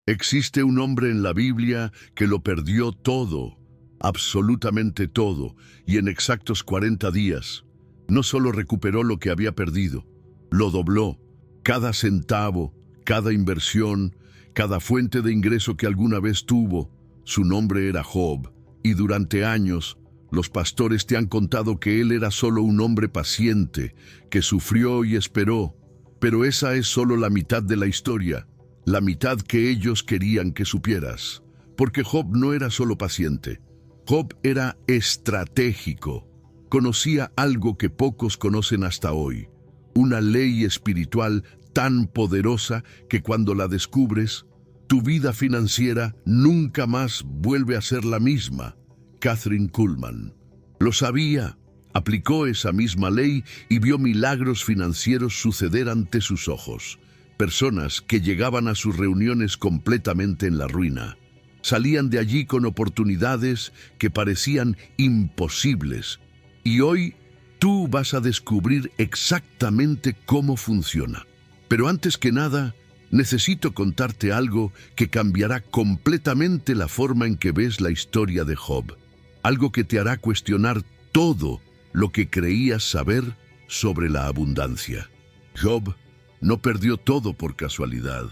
Existe un hombre en la Biblia que lo perdió todo, absolutamente todo, y en exactos 40 días. No solo recuperó lo que había perdido, lo dobló. Cada centavo, cada inversión, cada fuente de ingreso que alguna vez tuvo. Su nombre era Job, y durante años los pastores te han contado que él era solo un hombre paciente, que sufrió y esperó. Pero esa es solo la mitad de la historia, la mitad que ellos querían que supieras. Porque Job no era solo paciente, Job era estratégico. Conocía algo que pocos conocen hasta hoy, una ley espiritual tan poderosa que cuando la descubres, tu vida financiera nunca más vuelve a ser la misma. Kathryn Kuhlman lo sabía, aplicó esa misma ley y vio milagros financieros suceder ante sus ojos. Personas que llegaban a sus reuniones completamente en la ruina. Salían de allí con oportunidades que parecían imposibles. Y hoy tú vas a descubrir exactamente cómo funciona. Pero antes que nada, necesito contarte algo que cambiará completamente la forma en que ves la historia de Job. Algo que te hará cuestionar todo lo que creías saber sobre la abundancia. Job no perdió todo por casualidad.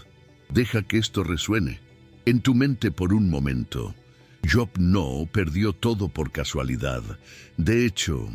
Deja que esto resuene en tu mente por un momento. Job no perdió todo por casualidad. De hecho,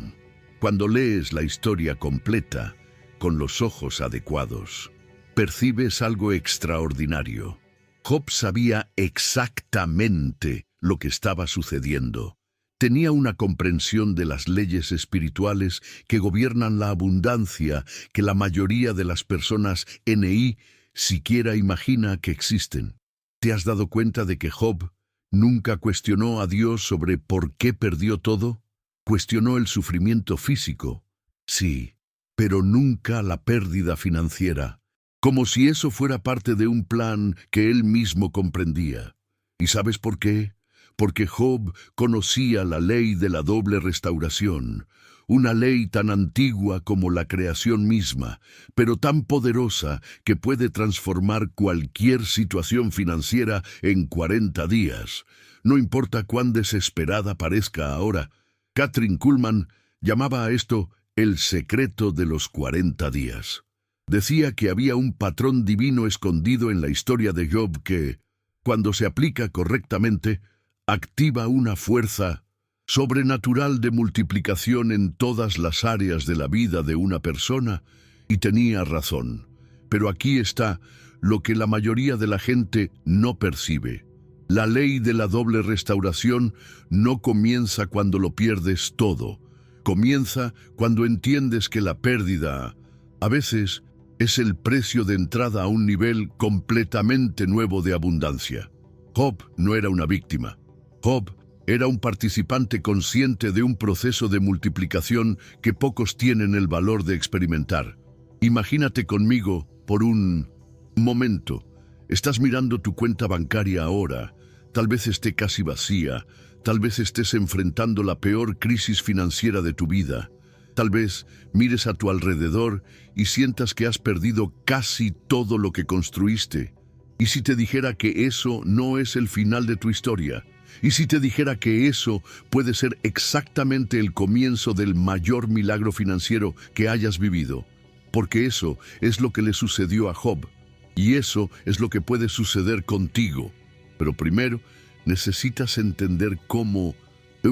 cuando lees la historia completa, con los ojos adecuados, percibes algo extraordinario. Job sabía exactamente lo que estaba sucediendo. Tenía una comprensión de las leyes espirituales que gobiernan la abundancia que la mayoría de las personas NI siquiera imagina que existen. ¿Te has dado cuenta de que Job nunca cuestionó a Dios sobre por qué perdió todo? Cuestionó el sufrimiento físico, sí, pero nunca la pérdida financiera, como si eso fuera parte de un plan que él mismo comprendía. ¿Y sabes por qué? Porque Job conocía la ley de la doble restauración, una ley tan antigua como la creación misma, pero tan poderosa que puede transformar cualquier situación financiera en 40 días. No importa cuán desesperada parezca ahora. Kathryn Kuhlman llamaba a esto el secreto de los 40 días. Decía que había un patrón divino escondido en la historia de Job que, cuando se aplica correctamente, activa una fuerza sobrenatural de multiplicación en todas las áreas de la vida de una persona, y tenía razón. Pero aquí está lo que la mayoría de la gente no percibe. La ley de la doble restauración no comienza cuando lo pierdes todo. Comienza cuando entiendes que la pérdida, a veces, es el precio de entrada a un nivel completamente nuevo de abundancia. Job no era una víctima. Job era un participante consciente de un proceso de multiplicación que pocos tienen el valor de experimentar. Imagínate conmigo por un momento. Estás mirando tu cuenta bancaria ahora. Tal vez esté casi vacía. Tal vez estés enfrentando la peor crisis financiera de tu vida. Tal vez mires a tu alrededor y sientas que has perdido casi todo lo que construiste. ¿Y si te dijera que eso no es el final de tu historia? ¿Y si te dijera que eso puede ser exactamente el comienzo del mayor milagro financiero que hayas vivido? Porque eso es lo que le sucedió a Job, y eso es lo que puede suceder contigo. Pero primero, necesitas entender cómo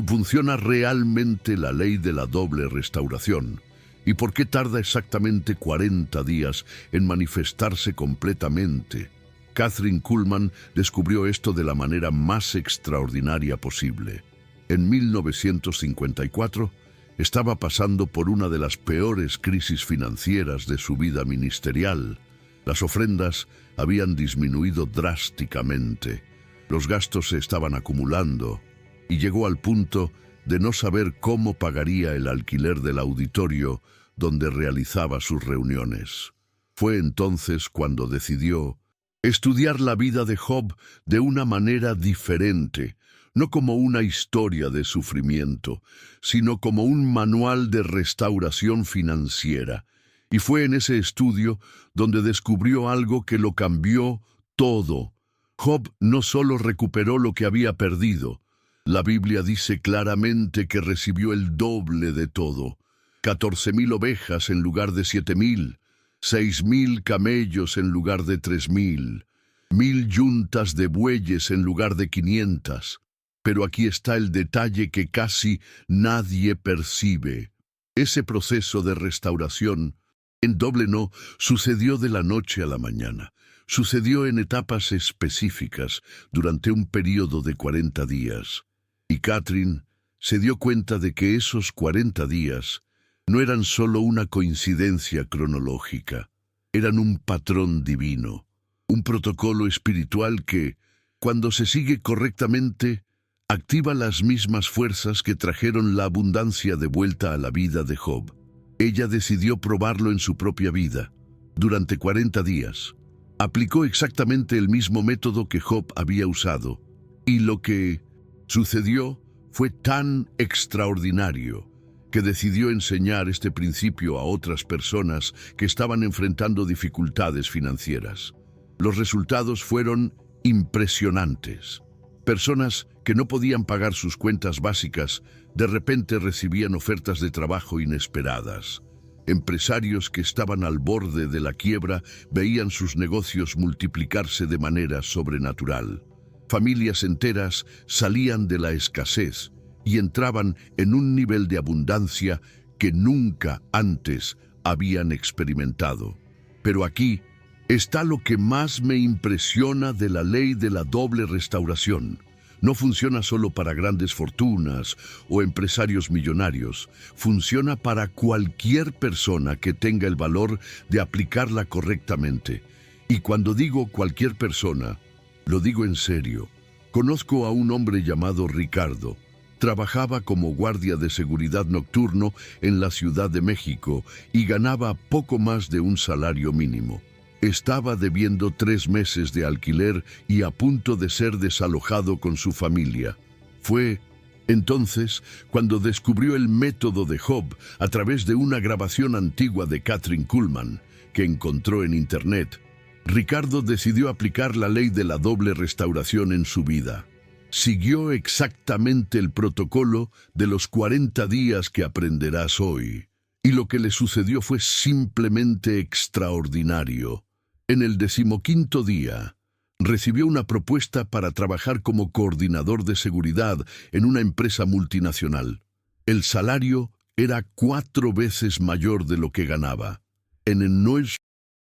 funciona realmente la ley de la doble restauración, y por qué tarda exactamente 40 días en manifestarse completamente. Kathryn Kuhlman descubrió esto de la manera más extraordinaria posible. En 1954, estaba pasando por una de las peores crisis financieras de su vida ministerial. Las ofrendas habían disminuido drásticamente. Los gastos se estaban acumulando y llegó al punto de no saber cómo pagaría el alquiler del auditorio donde realizaba sus reuniones. Fue entonces cuando decidió estudiar la vida de Job de una manera diferente, no como una historia de sufrimiento, sino como un manual de restauración financiera. Y fue en ese estudio donde descubrió algo que lo cambió todo. Job no solo recuperó lo que había perdido, la Biblia dice claramente que recibió el doble de todo. 14,000 ovejas en lugar de 7,000, 6,000 camellos en lugar de 3,000, 1,000 yuntas de bueyes en lugar de 500. Pero aquí está el detalle que casi nadie percibe. Ese proceso de restauración, en doble no, sucedió de la noche a la mañana. Sucedió en etapas específicas durante un periodo de 40 días. Y Catherine se dio cuenta de que esos 40 días no eran solo una coincidencia cronológica, eran un patrón divino, un protocolo espiritual que, cuando se sigue correctamente, activa las mismas fuerzas que trajeron la abundancia de vuelta a la vida de Job. Ella decidió probarlo en su propia vida. Durante 40 días, aplicó exactamente el mismo método que Job había usado, y lo que sucedió fue tan extraordinario que decidió enseñar este principio a otras personas que estaban enfrentando dificultades financieras. Los resultados fueron impresionantes. Personas que no podían pagar sus cuentas básicas de repente recibían ofertas de trabajo inesperadas. Empresarios que estaban al borde de la quiebra veían sus negocios multiplicarse de manera sobrenatural. Familias enteras salían de la escasez y entraban en un nivel de abundancia que nunca antes habían experimentado. Pero aquí está lo que más me impresiona de la ley de la doble restauración. No funciona solo para grandes fortunas o empresarios millonarios. Funciona para cualquier persona que tenga el valor de aplicarla correctamente. Y cuando digo cualquier persona, lo digo en serio. Conozco a un hombre llamado Ricardo. Trabajaba como guardia de seguridad nocturno en la Ciudad de México y ganaba poco más de un salario mínimo. Estaba debiendo 3 meses de alquiler y a punto de ser desalojado con su familia. Fue entonces cuando descubrió el método de Job a través de una grabación antigua de Kathryn Kuhlman que encontró en Internet. Ricardo decidió aplicar la ley de la doble restauración en su vida. Siguió exactamente el protocolo de los 40 días que aprenderás hoy. Y lo que le sucedió fue simplemente extraordinario. En el 15º día, recibió una propuesta para trabajar como coordinador de seguridad en una empresa multinacional. El salario era 4 veces mayor de lo que ganaba. En el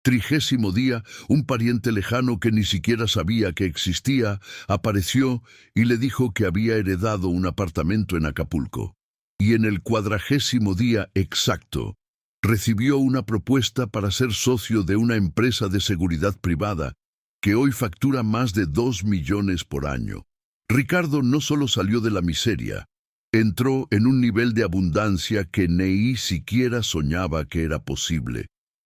30º día, un pariente lejano que ni siquiera sabía que existía apareció y le dijo que había heredado un apartamento en Acapulco. Y en el 40º día exacto, recibió una propuesta para ser socio de una empresa de seguridad privada que hoy factura más de 2 millones por año. Ricardo no solo salió de la miseria, entró en un nivel de abundancia que ni siquiera soñaba que era posible.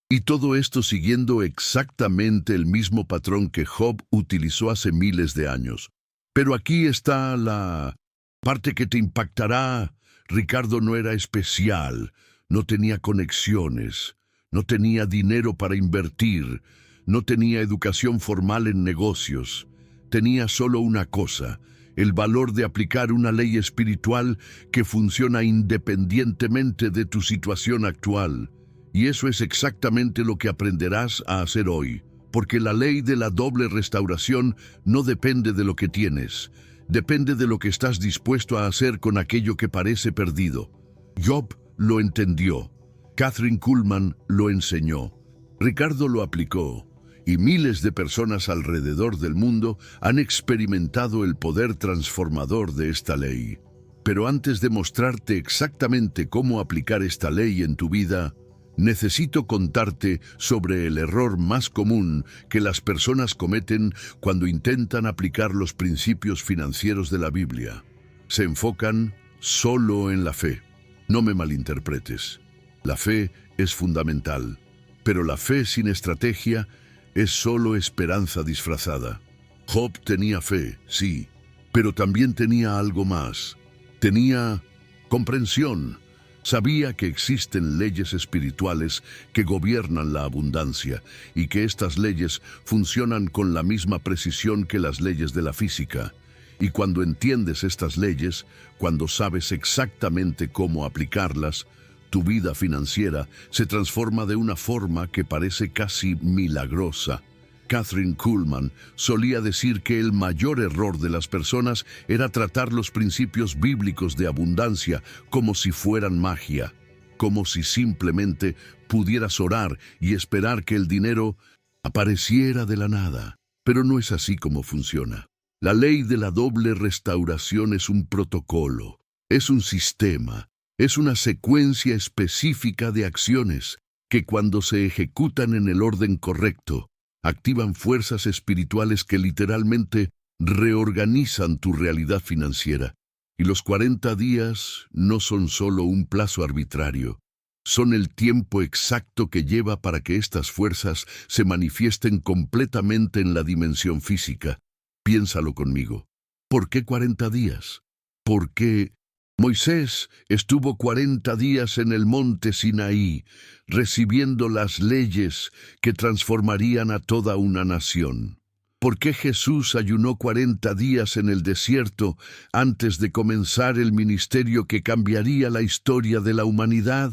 Y todo esto siguiendo exactamente el mismo patrón que Job utilizó hace miles de años. Pero aquí está la parte que te impactará. Ricardo no era especial, no tenía conexiones, no tenía dinero para invertir, no tenía educación formal en negocios. Tenía solo una cosa: el valor de aplicar una ley espiritual que funciona independientemente de tu situación actual. Y eso es exactamente lo que aprenderás a hacer hoy, porque la ley de la doble restauración no depende de lo que tienes, depende de lo que estás dispuesto a hacer con aquello que parece perdido. Job lo entendió, Kathryn Kuhlman lo enseñó, Ricardo lo aplicó, y miles de personas alrededor del mundo han experimentado el poder transformador de esta ley. Pero antes de mostrarte exactamente cómo aplicar esta ley en tu vida, necesito contarte sobre el error más común que las personas cometen cuando intentan aplicar los principios financieros de la Biblia. Se enfocan solo en la fe. No me malinterpretes. La fe es fundamental, pero la fe sin estrategia es solo esperanza disfrazada. Job tenía fe, sí, pero también tenía algo más. Tenía comprensión. Sabía que existen leyes espirituales que gobiernan la abundancia y que estas leyes funcionan con la misma precisión que las leyes de la física. Y cuando entiendes estas leyes, cuando sabes exactamente cómo aplicarlas, tu vida financiera se transforma de una forma que parece casi milagrosa. Kathryn Kuhlman solía decir que el mayor error de las personas era tratar los principios bíblicos de abundancia como si fueran magia, como si simplemente pudieras orar y esperar que el dinero apareciera de la nada. Pero no es así como funciona. La ley de la doble restauración es un protocolo, es un sistema, es una secuencia específica de acciones que cuando se ejecutan en el orden correcto, activan fuerzas espirituales que literalmente reorganizan tu realidad financiera. Y los 40 días no son solo un plazo arbitrario, son el tiempo exacto que lleva para que estas fuerzas se manifiesten completamente en la dimensión física. Piénsalo conmigo. ¿Por qué 40 días? ¿Por qué Moisés estuvo 40 días en el monte Sinaí, recibiendo las leyes que transformarían a toda una nación? ¿Por qué Jesús ayunó 40 días en el desierto antes de comenzar el ministerio que cambiaría la historia de la humanidad?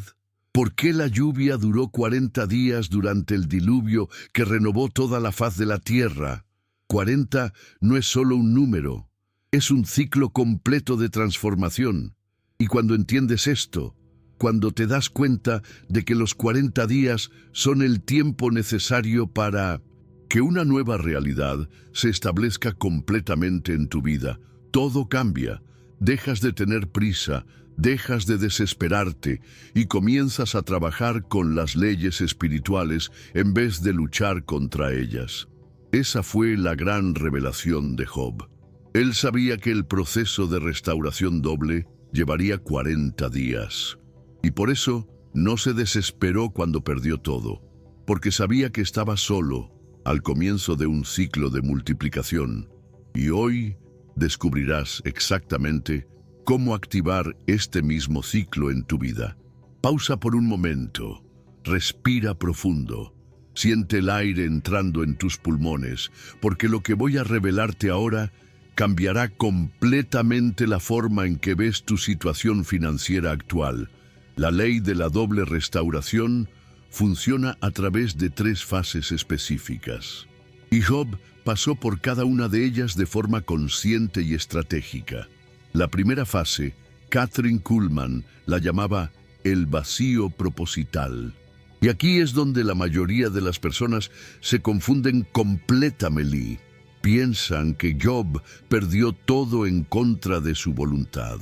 ¿Por qué la lluvia duró 40 días durante el diluvio que renovó toda la faz de la tierra? 40 no es solo un número. Es un ciclo completo de transformación. Y cuando entiendes esto, cuando te das cuenta de que los 40 días son el tiempo necesario para que una nueva realidad se establezca completamente en tu vida, todo cambia. Dejas de tener prisa, dejas de desesperarte y comienzas a trabajar con las leyes espirituales en vez de luchar contra ellas. Esa fue la gran revelación de Job. Él sabía que el proceso de restauración doble llevaría 40 días. Y por eso no se desesperó cuando perdió todo, porque sabía que estaba solo al comienzo de un ciclo de multiplicación. Y hoy descubrirás exactamente cómo activar este mismo ciclo en tu vida. Pausa por un momento, respira profundo. Siente el aire entrando en tus pulmones, porque lo que voy a revelarte ahora cambiará completamente la forma en que ves tu situación financiera actual. La ley de la doble restauración funciona a través de 3 fases específicas. Y Job pasó por cada una de ellas de forma consciente y estratégica. La primera fase, Kathryn Kuhlman la llamaba el vacío proposital. Y aquí es donde la mayoría de las personas se confunden completamente. Piensan que Job perdió todo en contra de su voluntad.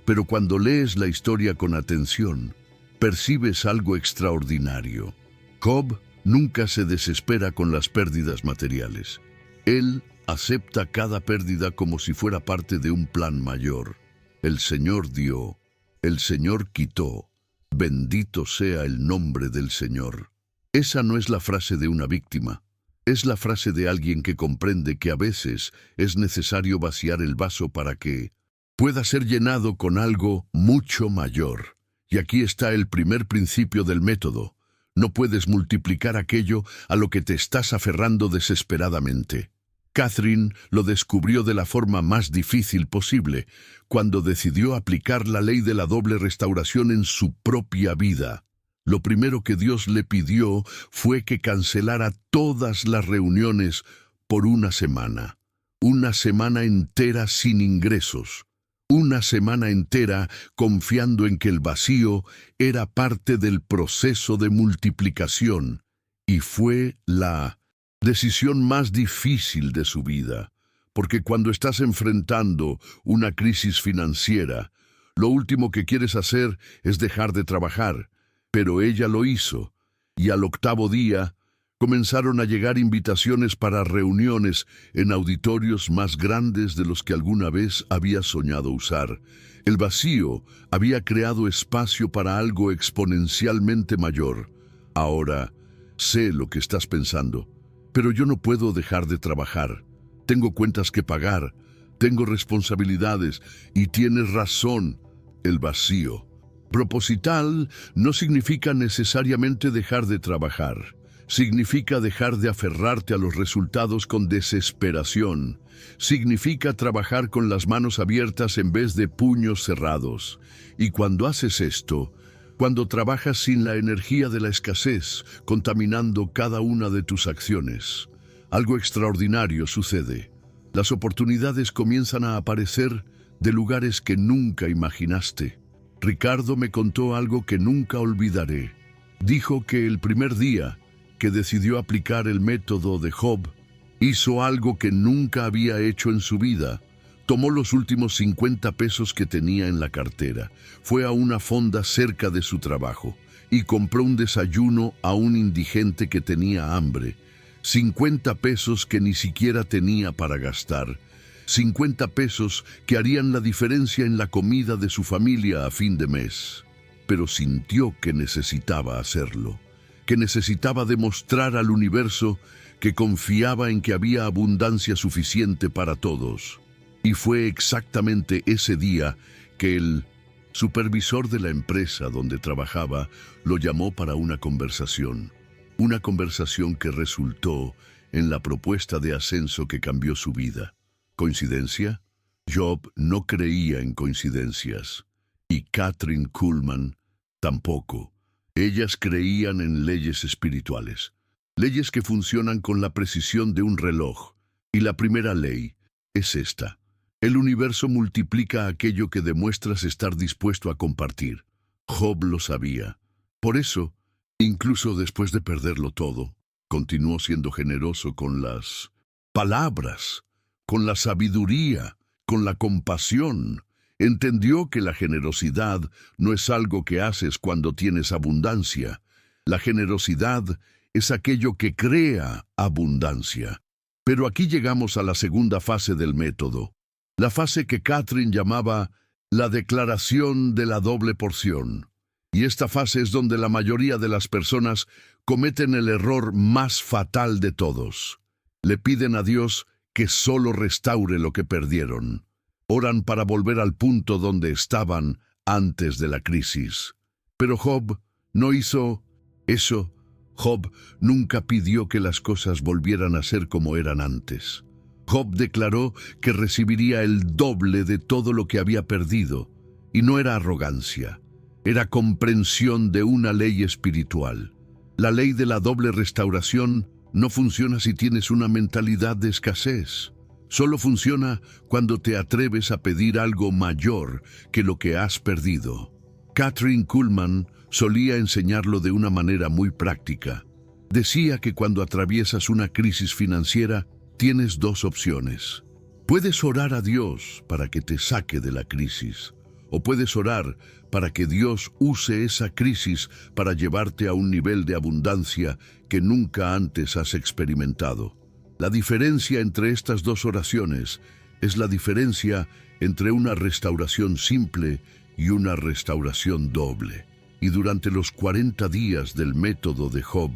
Pero cuando lees la historia con atención, percibes algo extraordinario. Job nunca se desespera con las pérdidas materiales. Él acepta cada pérdida como si fuera parte de un plan mayor. El Señor dio, el Señor quitó. Bendito sea el nombre del Señor. Esa no es la frase de una víctima. Es la frase de alguien que comprende que a veces es necesario vaciar el vaso para que pueda ser llenado con algo mucho mayor. Y aquí está el primer principio del método. No puedes multiplicar aquello a lo que te estás aferrando desesperadamente. Kathryn lo descubrió de la forma más difícil posible, cuando decidió aplicar la ley de la doble restauración en su propia vida. Lo primero que Dios le pidió fue que cancelara todas las reuniones por una semana entera sin ingresos, una semana entera confiando en que el vacío era parte del proceso de multiplicación, y fue la decisión más difícil de su vida, porque cuando estás enfrentando una crisis financiera, lo último que quieres hacer es dejar de trabajar. Pero ella lo hizo, y al 8º día comenzaron a llegar invitaciones para reuniones en auditorios más grandes de los que alguna vez había soñado usar. El vacío había creado espacio para algo exponencialmente mayor. Ahora, sé lo que estás pensando, pero yo no puedo dejar de trabajar. Tengo cuentas que pagar, tengo responsabilidades, y tienes razón, el vacío. Proposital no significa necesariamente dejar de trabajar. Significa dejar de aferrarte a los resultados con desesperación. Significa trabajar con las manos abiertas en vez de puños cerrados. Y cuando haces esto, cuando trabajas sin la energía de la escasez, contaminando cada una de tus acciones, algo extraordinario sucede. Las oportunidades comienzan a aparecer de lugares que nunca imaginaste. Ricardo me contó algo que nunca olvidaré. Dijo que el primer día que decidió aplicar el método de Job, hizo algo que nunca había hecho en su vida. Tomó los últimos 50 pesos que tenía en la cartera, fue a una fonda cerca de su trabajo y compró un desayuno a un indigente que tenía hambre. 50 pesos que ni siquiera tenía para gastar. 50 pesos que harían la diferencia en la comida de su familia a fin de mes. Pero sintió que necesitaba hacerlo, que necesitaba demostrar al universo que confiaba en que había abundancia suficiente para todos. Y fue exactamente ese día que el supervisor de la empresa donde trabajaba lo llamó para una conversación que resultó en la propuesta de ascenso que cambió su vida. ¿Coincidencia? Job no creía en coincidencias, y Kathryn Kuhlman tampoco. Ellas creían en leyes espirituales, leyes que funcionan con la precisión de un reloj. Y la primera ley es esta: el universo multiplica aquello que demuestras estar dispuesto a compartir. Job lo sabía. Por eso, incluso después de perderlo todo, continuó siendo generoso con las palabras, con la sabiduría, con la compasión. Entendió que la generosidad no es algo que haces cuando tienes abundancia. La generosidad es aquello que crea abundancia. Pero aquí llegamos a la segunda fase del método, la fase que Kathryn llamaba la declaración de la doble porción. Y esta fase es donde la mayoría de las personas cometen el error más fatal de todos. Le piden a Dios que solo restaure lo que perdieron. Oran para volver al punto donde estaban antes de la crisis. Pero Job no hizo eso. Job nunca pidió que las cosas volvieran a ser como eran antes. Job declaró que recibiría el doble de todo lo que había perdido. Y no era arrogancia, era comprensión de una ley espiritual. La ley de la doble restauración no funciona si tienes una mentalidad de escasez. Solo funciona cuando te atreves a pedir algo mayor que lo que has perdido. Kathryn Kuhlman solía enseñarlo de una manera muy práctica. Decía que cuando atraviesas una crisis financiera, tienes dos opciones. Puedes orar a Dios para que te saque de la crisis, o puedes orar para que Dios use esa crisis para llevarte a un nivel de abundancia que nunca antes has experimentado. La diferencia entre estas dos oraciones es la diferencia entre una restauración simple y una restauración doble. Y durante los 40 días del método de Job,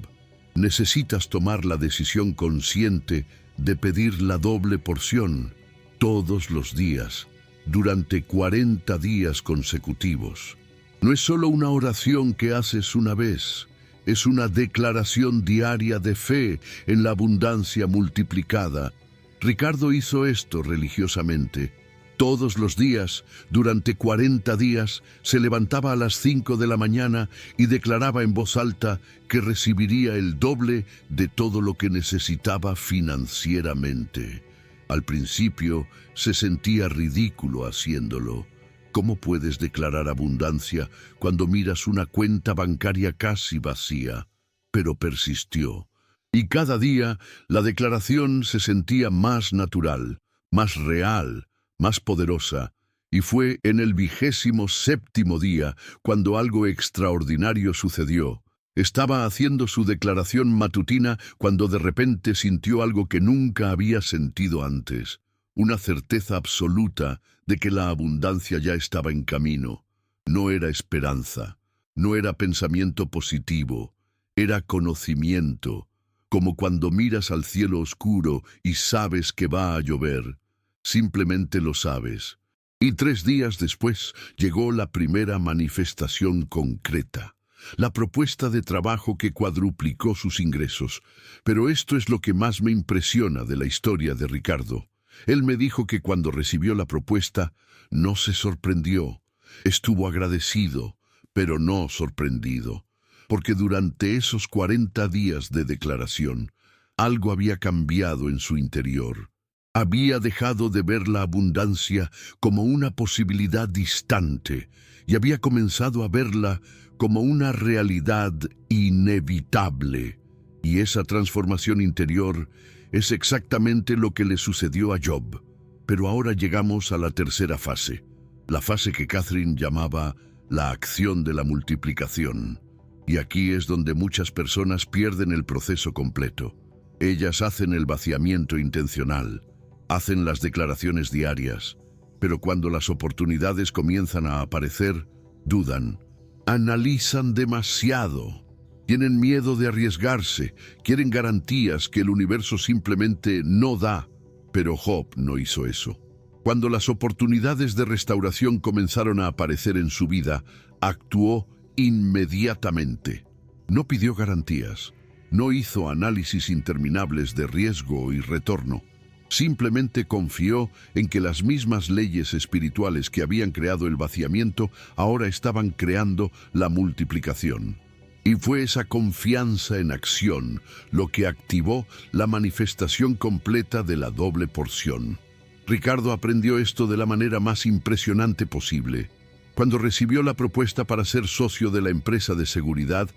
necesitas tomar la decisión consciente de pedir la doble porción todos los días, durante 40 días consecutivos. No es solo una oración que haces una vez, es una declaración diaria de fe en la abundancia multiplicada. Ricardo hizo esto religiosamente. Todos los días, durante 40 días, se levantaba a las 5 de la mañana y declaraba en voz alta que recibiría el doble de todo lo que necesitaba financieramente. Al principio se sentía ridículo haciéndolo. ¿Cómo puedes declarar abundancia cuando miras una cuenta bancaria casi vacía? Pero persistió. Y cada día la declaración se sentía más natural, más real, más poderosa. Y fue en el 27º día cuando algo extraordinario sucedió. Estaba haciendo su declaración matutina cuando de repente sintió algo que nunca había sentido antes. Una certeza absoluta de que la abundancia ya estaba en camino. No era esperanza, no era pensamiento positivo, era conocimiento, como cuando miras al cielo oscuro y sabes que va a llover. Simplemente lo sabes. Y 3 días después llegó la primera manifestación concreta, la propuesta de trabajo que cuadruplicó sus ingresos. Pero esto es lo que más me impresiona de la historia de Ricardo. Él me dijo que cuando recibió la propuesta, no se sorprendió. Estuvo agradecido, pero no sorprendido, porque durante esos 40 días de declaración, algo había cambiado en su interior. Había dejado de ver la abundancia como una posibilidad distante y había comenzado a verla como una realidad inevitable. Y esa transformación interior es exactamente lo que le sucedió a Job. Pero ahora llegamos a la tercera fase, la fase que Catherine llamaba la acción de la multiplicación. Y aquí es donde muchas personas pierden el proceso completo. Ellas hacen el vaciamiento intencional, hacen las declaraciones diarias, pero cuando las oportunidades comienzan a aparecer, dudan, analizan demasiado, tienen miedo de arriesgarse, quieren garantías que el universo simplemente no da. Pero Job no hizo eso. Cuando las oportunidades de restauración comenzaron a aparecer en su vida, actuó inmediatamente. No pidió garantías, no hizo análisis interminables de riesgo y retorno. Simplemente confió en que las mismas leyes espirituales que habían creado el vaciamiento ahora estaban creando la multiplicación. Y fue esa confianza en acción lo que activó la manifestación completa de la doble porción. Ricardo aprendió esto de la manera más impresionante posible. Cuando recibió la propuesta para ser socio de la empresa de seguridad,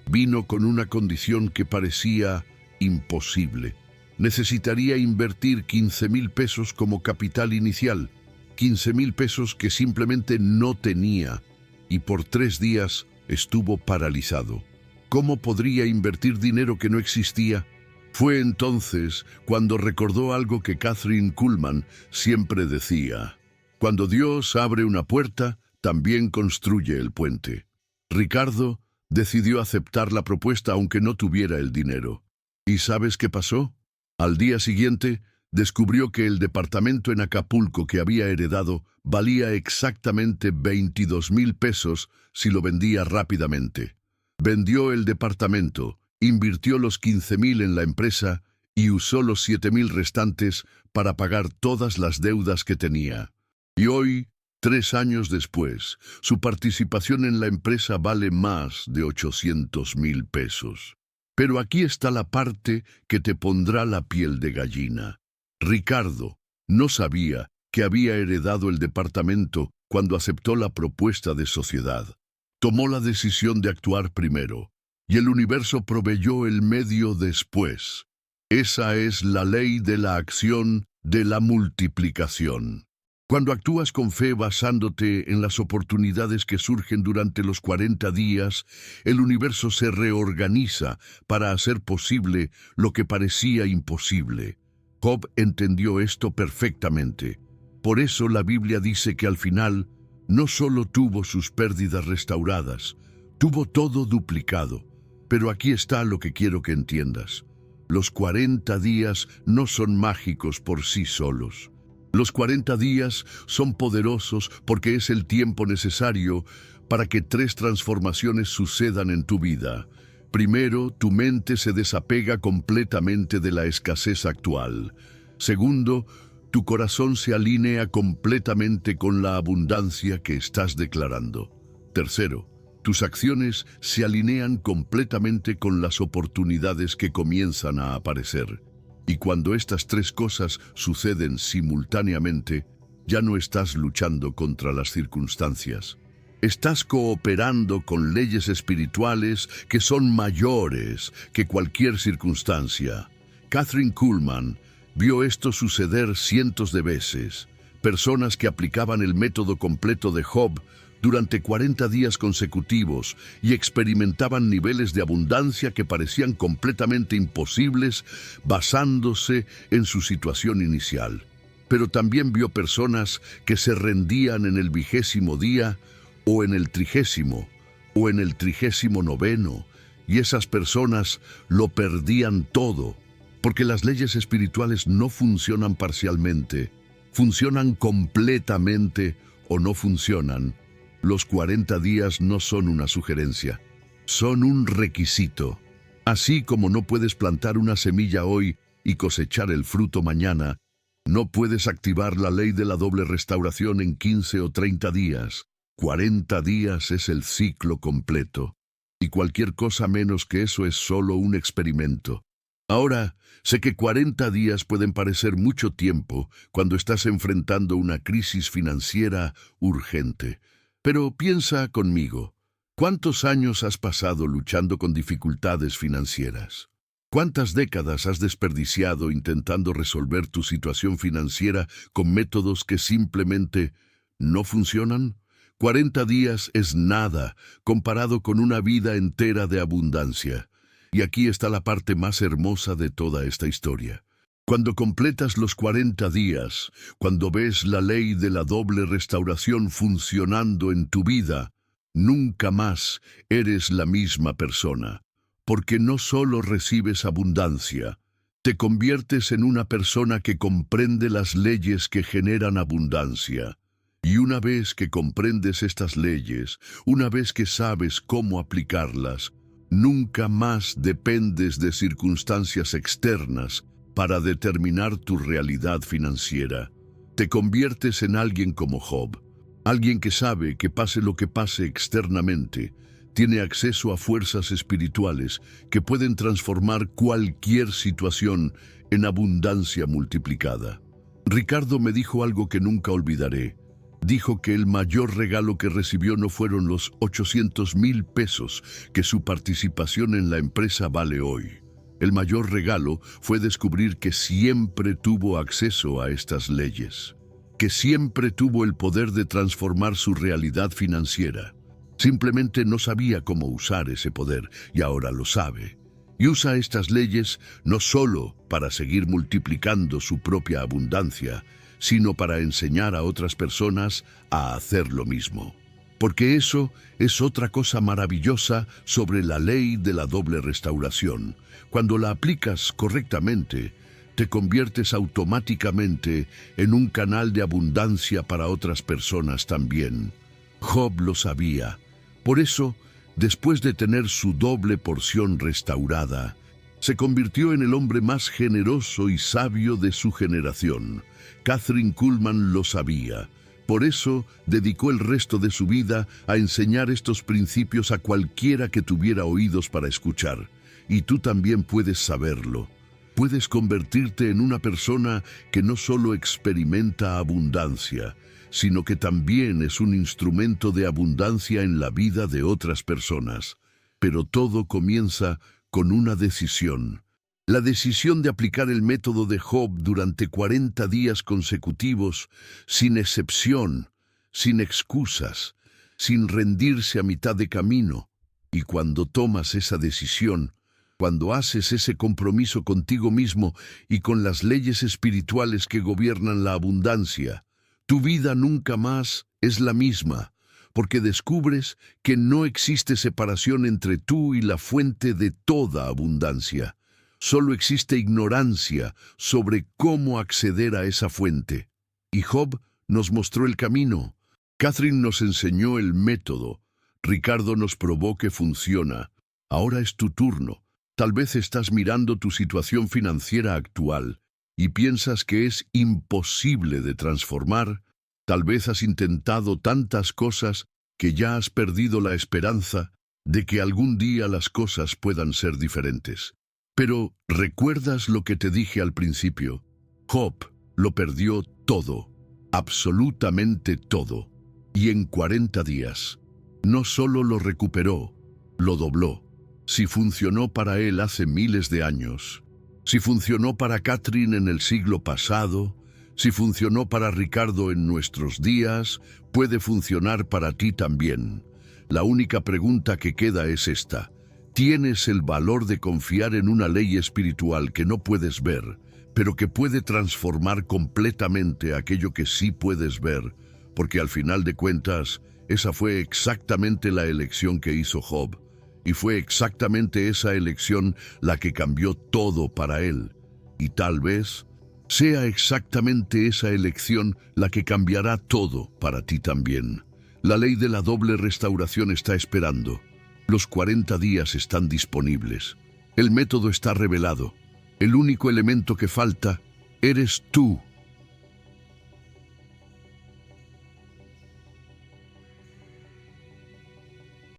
vino con una condición que parecía imposible. Necesitaría invertir 15,000 pesos como capital inicial, 15,000 pesos que simplemente no tenía, y por 3 días estuvo paralizado. ¿Cómo podría invertir dinero que no existía? Fue entonces cuando recordó algo que Kathryn Kuhlman siempre decía: cuando Dios abre una puerta, también construye el puente. Ricardo decidió aceptar la propuesta aunque no tuviera el dinero. ¿Y sabes qué pasó? Al día siguiente, descubrió que el departamento en Acapulco que había heredado valía exactamente 22,000 pesos si lo vendía rápidamente. Vendió el departamento, invirtió los 15,000 en la empresa y usó los 7,000 restantes para pagar todas las deudas que tenía. Y hoy, 3 años después, su participación en la empresa vale más de 800,000 pesos. Pero aquí está la parte que te pondrá la piel de gallina. Ricardo no sabía que había heredado el departamento cuando aceptó la propuesta de sociedad. Tomó la decisión de actuar primero, y el universo proveyó el medio después. Esa es la ley de la acción de la multiplicación. Cuando actúas con fe basándote en las oportunidades que surgen durante los 40 días, el universo se reorganiza para hacer posible lo que parecía imposible. Job entendió esto perfectamente. Por eso la Biblia dice que al final no solo tuvo sus pérdidas restauradas, tuvo todo duplicado. Pero aquí está lo que quiero que entiendas. Los 40 días no son mágicos por sí solos. Los 40 días son poderosos porque es el tiempo necesario para que 3 transformaciones sucedan en tu vida. Primero, tu mente se desapega completamente de la escasez actual. Segundo, tu corazón se alinea completamente con la abundancia que estás declarando. Tercero, tus acciones se alinean completamente con las oportunidades que comienzan a aparecer. Y cuando estas 3 cosas suceden simultáneamente, ya no estás luchando contra las circunstancias. Estás cooperando con leyes espirituales que son mayores que cualquier circunstancia. Kathryn Kuhlman vio esto suceder cientos de veces. Personas que aplicaban el método completo de Job durante 40 días consecutivos y experimentaban niveles de abundancia que parecían completamente imposibles basándose en su situación inicial. Pero también vio personas que se rendían en el 20º día, o en el 30º, o en el 39º, y esas personas lo perdían todo, porque las leyes espirituales no funcionan parcialmente. funcionan completamente o no funcionan. Los 40 días no son una sugerencia, son un requisito. Así como no puedes plantar una semilla hoy y cosechar el fruto mañana, no puedes activar la ley de la doble restauración en 15 o 30 días. 40 días es el ciclo completo, y cualquier cosa menos que eso es solo un experimento. Ahora, sé que 40 días pueden parecer mucho tiempo cuando estás enfrentando una crisis financiera urgente. Pero piensa conmigo, ¿cuántos años has pasado luchando con dificultades financieras? ¿Cuántas décadas has desperdiciado intentando resolver tu situación financiera con métodos que simplemente no funcionan? 40 días es nada comparado con una vida entera de abundancia. Y aquí está la parte más hermosa de toda esta historia. Cuando completas los 40 días, cuando ves la ley de la doble restauración funcionando en tu vida, nunca más eres la misma persona. Porque no solo recibes abundancia, te conviertes en una persona que comprende las leyes que generan abundancia. Y una vez que comprendes estas leyes, una vez que sabes cómo aplicarlas, nunca más dependes de circunstancias externas para determinar tu realidad financiera. Te conviertes en alguien como Job, alguien que sabe que pase lo que pase externamente, tiene acceso a fuerzas espirituales que pueden transformar cualquier situación en abundancia multiplicada. Ricardo me dijo algo que nunca olvidaré. Dijo que el mayor regalo que recibió no fueron los 800,000 pesos que su participación en la empresa vale hoy. El mayor regalo fue descubrir que siempre tuvo acceso a estas leyes, que siempre tuvo el poder de transformar su realidad financiera. Simplemente no sabía cómo usar ese poder y ahora lo sabe. Y usa estas leyes no solo para seguir multiplicando su propia abundancia, sino para enseñar a otras personas a hacer lo mismo. Porque eso es otra cosa maravillosa sobre la ley de la doble restauración. Cuando la aplicas correctamente, te conviertes automáticamente en un canal de abundancia para otras personas también. Job lo sabía. Por eso, después de tener su doble porción restaurada, se convirtió en el hombre más generoso y sabio de su generación. Kathryn Kuhlman lo sabía. Por eso, dedicó el resto de su vida a enseñar estos principios a cualquiera que tuviera oídos para escuchar. Y tú también puedes saberlo. Puedes convertirte en una persona que no solo experimenta abundancia, sino que también es un instrumento de abundancia en la vida de otras personas. Pero todo comienza con una decisión. La decisión de aplicar el método de Job durante 40 días consecutivos, sin excepción, sin excusas, sin rendirse a mitad de camino. Y cuando tomas esa decisión, cuando haces ese compromiso contigo mismo y con las leyes espirituales que gobiernan la abundancia, tu vida nunca más es la misma, porque descubres que no existe separación entre tú y la fuente de toda abundancia. Solo existe ignorancia sobre cómo acceder a esa fuente. Y Job nos mostró el camino. Kathryn nos enseñó el método. Ricardo nos probó que funciona. Ahora es tu turno. Tal vez estás mirando tu situación financiera actual y piensas que es imposible de transformar. Tal vez has intentado tantas cosas que ya has perdido la esperanza de que algún día las cosas puedan ser diferentes. Pero, ¿recuerdas lo que te dije al principio? Job lo perdió todo, absolutamente todo. Y en 40 días, no solo lo recuperó, lo dobló. Si funcionó para él hace miles de años, si funcionó para Kathryn en el siglo pasado, si funcionó para Ricardo en nuestros días, puede funcionar para ti también. La única pregunta que queda es esta. ¿Tienes el valor de confiar en una ley espiritual que no puedes ver, pero que puede transformar completamente aquello que sí puedes ver? Porque al final de cuentas, esa fue exactamente la elección que hizo Job. Y fue exactamente esa elección la que cambió todo para él. Y tal vez Sea exactamente esa elección la que cambiará todo para ti también. La ley de la doble restauración está esperando. Los 40 días están disponibles. El método está revelado. El único elemento que falta eres tú.